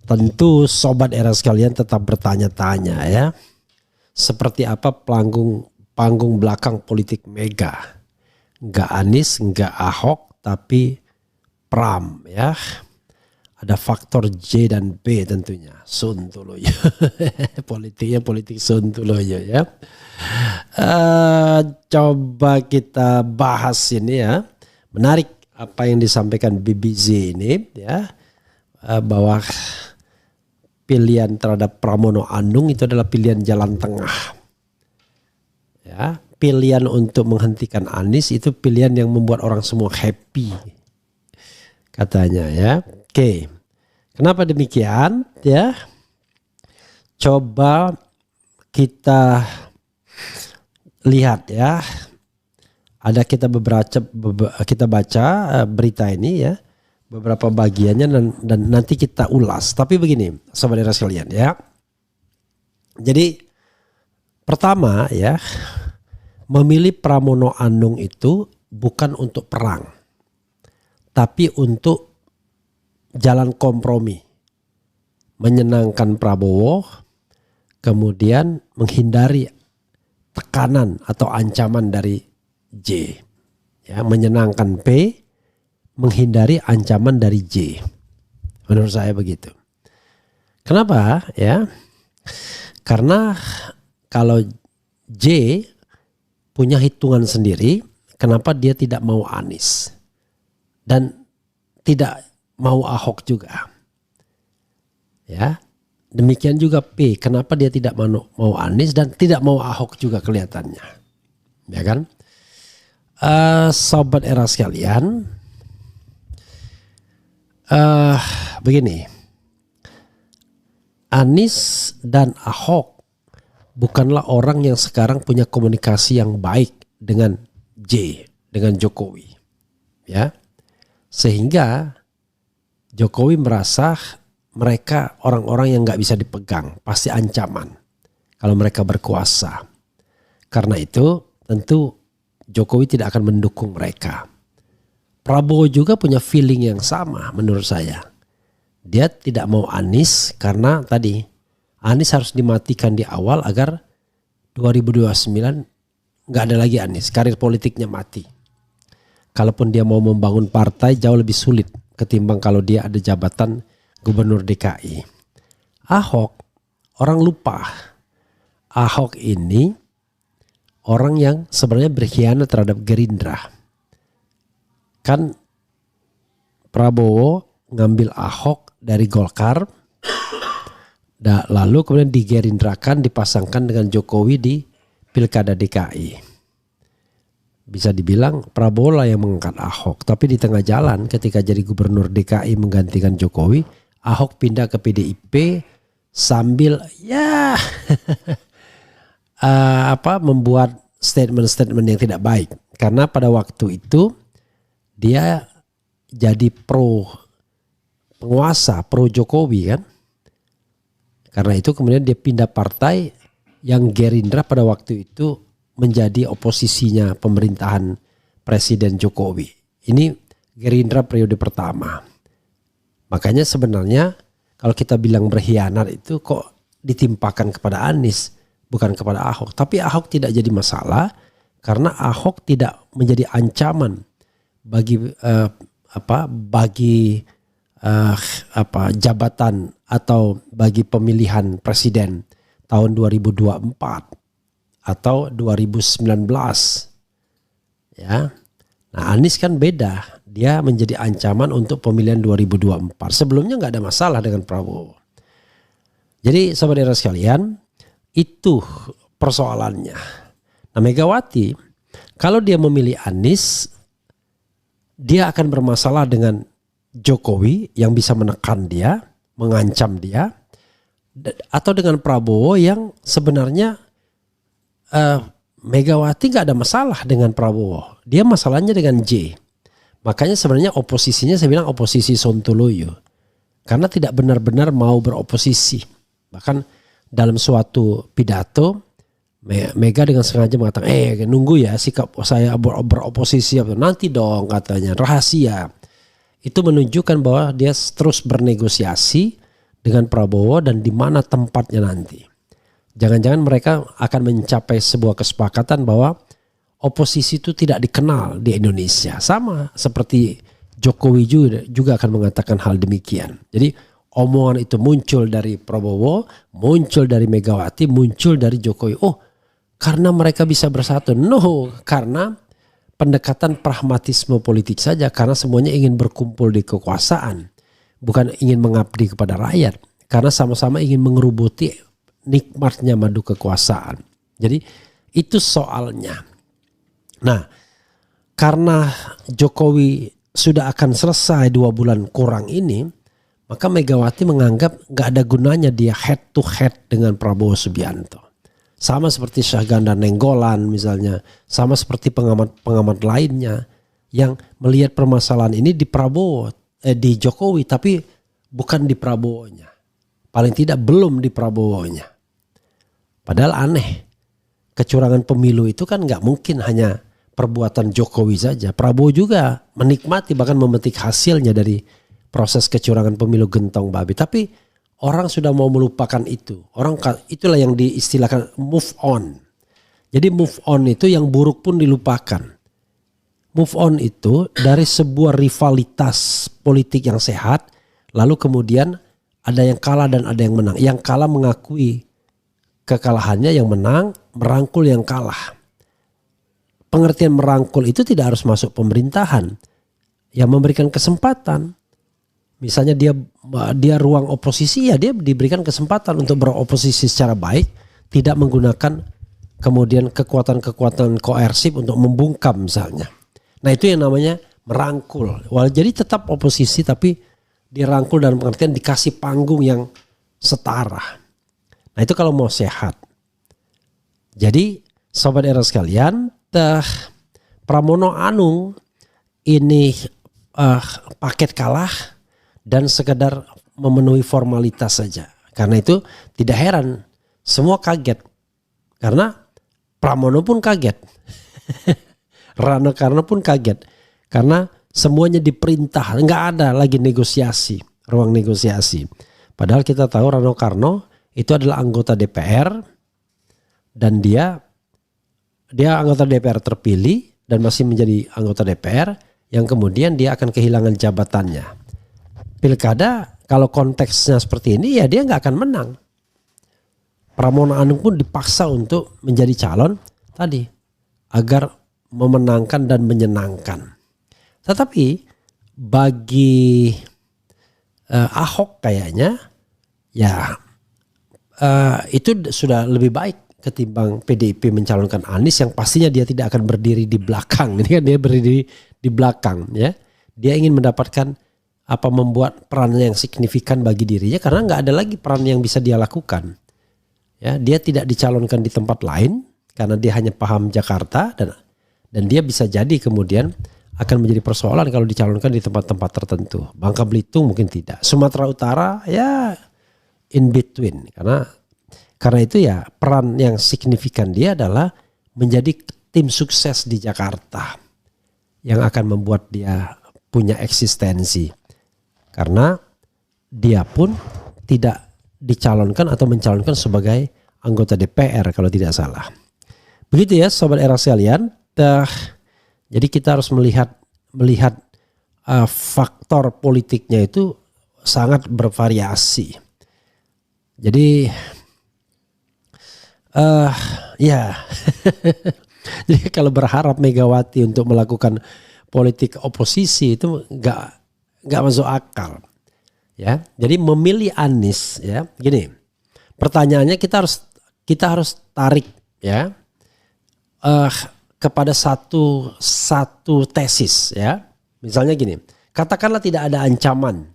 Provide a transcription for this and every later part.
tentu sobat era sekalian tetap bertanya-tanya ya. Seperti apa panggung belakang politik Mega. Nggak Anies, nggak Ahok, tapi Pram ya. Ada faktor J dan B tentunya. Sontoloyo. Politiknya politik Sontoloyo ya. Coba kita bahas ini ya. Menarik apa yang disampaikan BBC ini ya. Bahwa pilihan terhadap Pramono Anung itu adalah pilihan jalan tengah. Ya, pilihan untuk menghentikan Anies itu pilihan yang membuat orang semua happy. Katanya ya. Oke. Kenapa demikian ya? Coba kita lihat ya. Ada kita baca berita ini ya. Beberapa bagiannya dan nanti kita ulas. Tapi begini, sobat era sekalian ya. Jadi pertama ya, memilih Pramono Anung itu bukan untuk perang. Tapi untuk jalan kompromi, menyenangkan Prabowo, kemudian menghindari tekanan atau ancaman dari J, ya, menyenangkan P, menghindari ancaman dari J. Menurut saya begitu. Kenapa? Ya, karena kalau J punya hitungan sendiri, kenapa dia tidak mau Anies dan tidak mau Ahok juga. Ya, demikian juga P. Kenapa dia tidak mau Anies dan tidak mau Ahok juga kelihatannya. Ya kan? Sobat era sekalian, begini. Anies dan Ahok bukanlah orang yang sekarang punya komunikasi yang baik dengan J, dengan Jokowi. Ya. Sehingga Jokowi merasa mereka orang-orang yang gak bisa dipegang, pasti ancaman kalau mereka berkuasa. Karena itu tentu Jokowi tidak akan mendukung mereka. Prabowo juga punya feeling yang sama menurut saya. Dia tidak mau Anies karena tadi Anies harus dimatikan di awal agar 2029 gak ada lagi Anies, karir politiknya mati. Kalaupun dia mau membangun partai jauh lebih sulit ketimbang kalau dia ada jabatan gubernur DKI. Ahok, orang lupa. Ahok ini orang yang sebenarnya berkhianat terhadap Gerindra. Kan Prabowo ngambil Ahok dari Golkar, lalu kemudian digerindrakan, dipasangkan dengan Jokowi di Pilkada DKI. Bisa dibilang Prabowo lah yang mengangkat Ahok. Tapi di tengah jalan ketika jadi gubernur DKI menggantikan Jokowi, Ahok pindah ke PDIP sambil ya membuat statement-statement yang tidak baik. Karena pada waktu itu dia jadi pro penguasa, pro Jokowi kan. Karena itu kemudian dia pindah partai yang Gerindra pada waktu itu menjadi oposisinya pemerintahan Presiden Jokowi. Ini Gerindra periode pertama. Makanya sebenarnya kalau kita bilang berkhianat itu kok ditimpakan kepada Anies, bukan kepada Ahok. Tapi Ahok tidak jadi masalah karena Ahok tidak menjadi ancaman bagi jabatan atau bagi pemilihan presiden tahun 2024 atau 2019. Ya. Nah, Anies kan beda. Dia menjadi ancaman untuk pemilihan 2024. Sebelumnya nggak ada masalah dengan Prabowo. Jadi saudara sekalian, itu persoalannya. Nah, Megawati kalau dia memilih Anies, dia akan bermasalah dengan Jokowi yang bisa menekan dia, mengancam dia, atau dengan Prabowo yang sebenarnya Megawati nggak ada masalah dengan Prabowo. Dia masalahnya dengan J. Makanya sebenarnya oposisinya saya bilang oposisi Sontoloyo. Karena tidak benar-benar mau beroposisi. Bahkan dalam suatu pidato Mega dengan sengaja mengatakan nunggu ya sikap saya beroposisi. Nanti dong katanya rahasia. itu menunjukkan bahwa dia terus bernegosiasi dengan Prabowo dan di mana tempatnya nanti. Jangan-jangan mereka akan mencapai sebuah kesepakatan bahwa oposisi itu tidak dikenal di Indonesia. Sama seperti Jokowi juga akan mengatakan hal demikian. Jadi omongan itu muncul dari Prabowo, muncul dari Megawati, muncul dari Jokowi. Oh, karena mereka bisa bersatu. No, karena pendekatan pragmatisme politik saja. Karena semuanya ingin berkumpul di kekuasaan. Bukan ingin mengabdi kepada rakyat. Karena sama-sama ingin mengerubuti nikmatnya madu kekuasaan. Jadi itu soalnya. Nah, karena Jokowi sudah akan selesai 2 bulan kurang ini, maka Megawati menganggap gak ada gunanya dia head to head dengan Prabowo Subianto. Sama seperti Syahganda Nenggolan misalnya, sama seperti pengamat-pengamat lainnya yang melihat permasalahan ini di Prabowo, di Jokowi, tapi bukan di Prabowo-nya. Paling tidak belum di Prabowo-nya. Padahal aneh, kecurangan pemilu itu kan gak mungkin hanya perbuatan Jokowi saja. Prabowo juga menikmati bahkan memetik hasilnya dari proses kecurangan pemilu gentong babi. Tapi orang sudah mau melupakan itu. Itulah yang diistilahkan move on. Jadi move on itu yang buruk pun dilupakan. Move on itu dari sebuah rivalitas politik yang sehat. Lalu kemudian ada yang kalah dan ada yang menang. Yang kalah mengakui kekalahannya, yang menang merangkul yang kalah. Pengertian merangkul itu tidak harus masuk pemerintahan. Yang memberikan kesempatan. Misalnya dia ruang oposisi, ya dia diberikan kesempatan untuk beroposisi secara baik. Tidak menggunakan kemudian kekuatan-kekuatan koersif untuk membungkam misalnya. Nah itu yang namanya merangkul. Jadi tetap oposisi tapi dirangkul dalam pengertian dikasih panggung yang setara. Nah itu kalau mau sehat. Jadi sobat era sekalian, Pramono Anung ini paket kalah dan sekedar memenuhi formalitas saja. Karena itu tidak heran semua kaget. Karena Pramono pun kaget. Rano Karno pun kaget. Karena semuanya diperintah. Nggak ada lagi negosiasi. Ruang negosiasi. Padahal kita tahu Rano Karno itu adalah anggota DPR. Dan dia anggota DPR terpilih. Dan masih menjadi anggota DPR. Yang kemudian dia akan kehilangan jabatannya. Pilkada kalau konteksnya seperti ini ya dia nggak akan menang. Pramono Anung pun dipaksa untuk menjadi calon tadi agar memenangkan dan menyenangkan. Tetapi bagi Ahok kayaknya ya itu sudah lebih baik ketimbang PDIP mencalonkan Anies yang pastinya dia tidak akan berdiri di belakang. Ini kan dia berdiri di belakang ya. Dia ingin mendapatkan membuat peran yang signifikan bagi dirinya karena nggak ada lagi peran yang bisa dia lakukan. Ya, dia tidak dicalonkan di tempat lain karena dia hanya paham Jakarta dan dia bisa jadi kemudian akan menjadi persoalan kalau dicalonkan di tempat-tempat tertentu. Bangka Belitung mungkin tidak. Sumatera Utara ya in between karena itu ya peran yang signifikan dia adalah menjadi tim sukses di Jakarta yang akan membuat dia punya eksistensi. Karena dia pun tidak dicalonkan atau mencalonkan sebagai anggota DPR kalau tidak salah. Begitu ya sobat era sekalian. Jadi kita harus melihat faktor politiknya itu sangat bervariasi. Jadi ya jadi kalau berharap Megawati untuk melakukan politik oposisi itu nggak masuk akal. Ya, jadi memilih Anies ya, gini. Pertanyaannya kita harus tarik ya kepada satu tesis ya. Misalnya gini, katakanlah tidak ada ancaman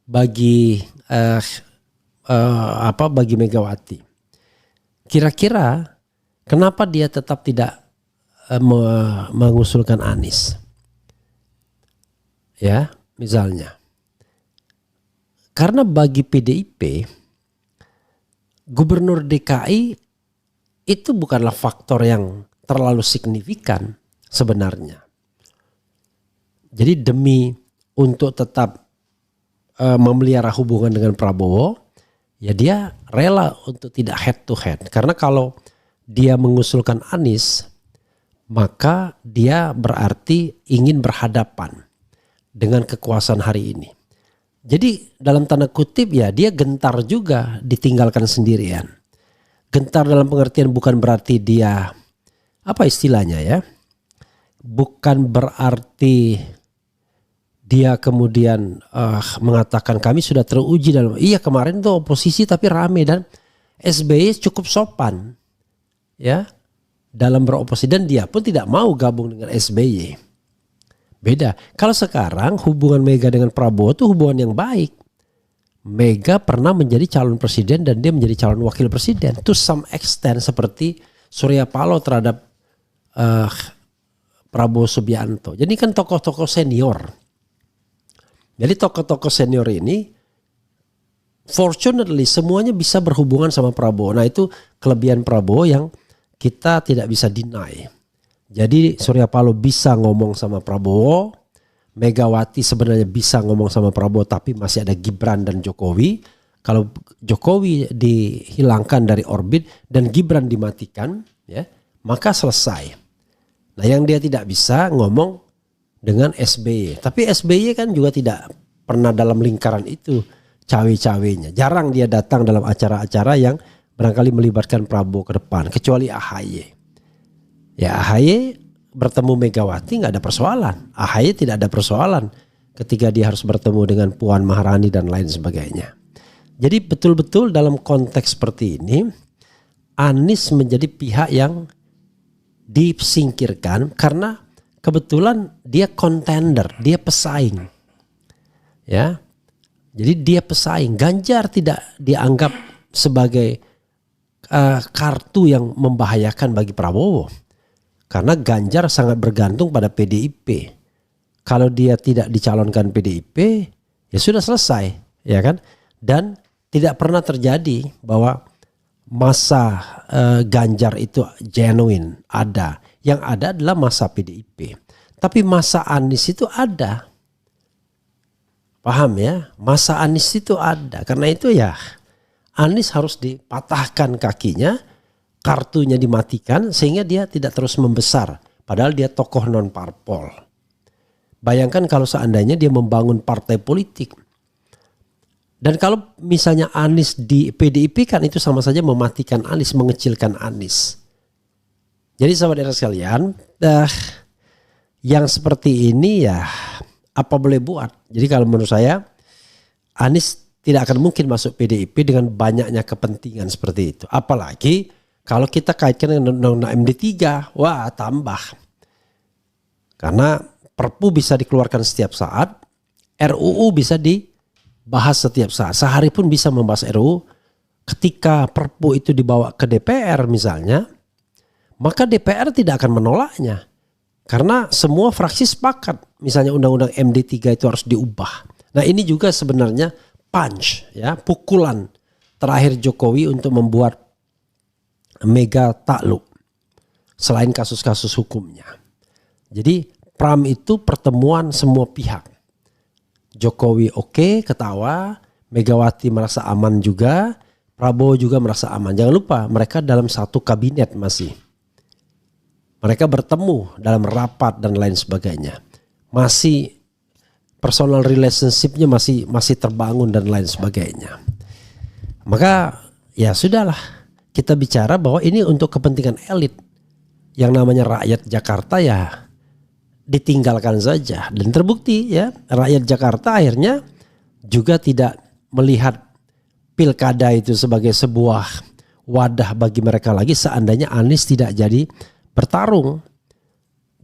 bagi bagi Megawati. Kira-kira kenapa dia tetap tidak mengusulkan Anies? Ya, misalnya. Karena bagi PDIP, Gubernur DKI itu bukanlah faktor yang terlalu signifikan sebenarnya. Jadi demi untuk tetap memelihara hubungan dengan Prabowo, ya dia rela untuk tidak head to head. Karena kalau dia mengusulkan Anies, maka dia berarti ingin berhadapan dengan kekuasaan hari ini. Jadi dalam tanda kutip ya dia gentar juga ditinggalkan sendirian. Gentar dalam pengertian bukan berarti dia, apa istilahnya ya, bukan berarti dia kemudian mengatakan kami sudah teruji dalam, iya kemarin tuh oposisi tapi rame dan SBY cukup sopan ya dalam beroposisi dan dia pun tidak mau gabung dengan SBY. Beda. Kalau sekarang hubungan Mega dengan Prabowo itu hubungan yang baik. Mega pernah menjadi calon presiden dan dia menjadi calon wakil presiden. To some extent seperti Surya Paloh terhadap Prabowo Subianto. Jadi kan tokoh-tokoh senior. Jadi tokoh-tokoh senior ini fortunately semuanya bisa berhubungan sama Prabowo. Nah itu kelebihan Prabowo yang kita tidak bisa deny. Jadi Surya Paloh bisa ngomong sama Prabowo, Megawati sebenarnya bisa ngomong sama Prabowo tapi masih ada Gibran dan Jokowi. Kalau Jokowi dihilangkan dari orbit dan Gibran dimatikan, ya, maka selesai. Nah yang dia tidak bisa ngomong dengan SBY. Tapi SBY kan juga tidak pernah dalam lingkaran itu cawe-cawenya. Jarang dia datang dalam acara-acara yang barangkali melibatkan Prabowo ke depan. Kecuali AHY. Ya AHY bertemu Megawati nggak ada persoalan. AHY tidak ada persoalan ketika dia harus bertemu dengan Puan Maharani dan lain sebagainya. Jadi betul-betul dalam konteks seperti ini Anies menjadi pihak yang disingkirkan karena kebetulan dia contender, dia pesaing. Ya. Jadi dia pesaing. Ganjar tidak dianggap sebagai kartu yang membahayakan bagi Prabowo. Karena Ganjar sangat bergantung pada PDIP. Kalau dia tidak dicalonkan PDIP, ya sudah selesai, ya kan? Dan tidak pernah terjadi bahwa masa Ganjar itu genuine ada. Yang ada adalah masa PDIP. Tapi masa Anies itu ada. Paham ya? Masa Anies itu ada. Karena itu ya Anies harus dipatahkan kakinya, kartunya dimatikan sehingga dia tidak terus membesar. Padahal dia tokoh non parpol. Bayangkan kalau seandainya dia membangun partai politik. Dan kalau misalnya Anies di PDIP kan itu sama saja mematikan Anies, mengecilkan Anies. Jadi sahabat sekalian, yang seperti ini ya apa boleh buat. Jadi kalau menurut saya Anies tidak akan mungkin masuk PDIP dengan banyaknya kepentingan seperti itu. Apalagi kalau kita kaitkan dengan undang-undang MD3, wah tambah. Karena Perpu bisa dikeluarkan setiap saat, RUU bisa dibahas setiap saat. Sehari pun bisa membahas RUU. Ketika Perpu itu dibawa ke DPR misalnya, maka DPR tidak akan menolaknya. Karena semua fraksi sepakat. Misalnya undang-undang MD3 itu harus diubah. Nah ini juga sebenarnya punch, ya, pukulan terakhir Jokowi untuk membuat Mega takluk. Selain kasus-kasus hukumnya. Jadi PRAM itu pertemuan semua pihak. Jokowi oke, ketawa. Megawati merasa aman juga. Prabowo juga merasa aman. Jangan lupa mereka dalam satu kabinet masih. Mereka bertemu dalam rapat dan lain sebagainya. Masih personal relationship-nya masih terbangun dan lain sebagainya. Maka ya sudahlah. Kita bicara bahwa ini untuk kepentingan elit. Yang namanya rakyat Jakarta ya ditinggalkan saja. Dan terbukti ya rakyat Jakarta akhirnya juga tidak melihat pilkada itu sebagai sebuah wadah bagi mereka lagi seandainya Anies tidak jadi bertarung.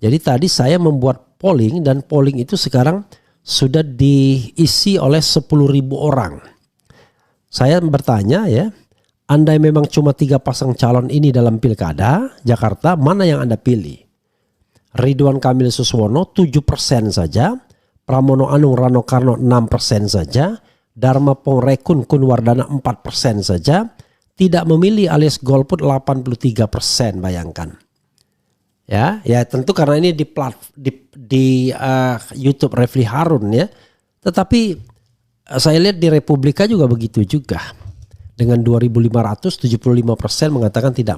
Jadi tadi saya membuat polling dan polling itu sekarang sudah diisi oleh 10.000 orang. Saya bertanya ya, andai memang cuma 3 pasang calon ini dalam pilkada Jakarta, mana yang Anda pilih? Ridwan Kamil Suswono 7% saja, Pramono Anung Rano Karno 6% saja, Dharma Pongrekun Kunwardana 4% saja, tidak memilih alias golput 83%, bayangkan. Ya, ya tentu karena ini di YouTube Refli Harun ya. Tetapi saya lihat di Republika juga begitu juga. Dengan 2.575% mengatakan tidak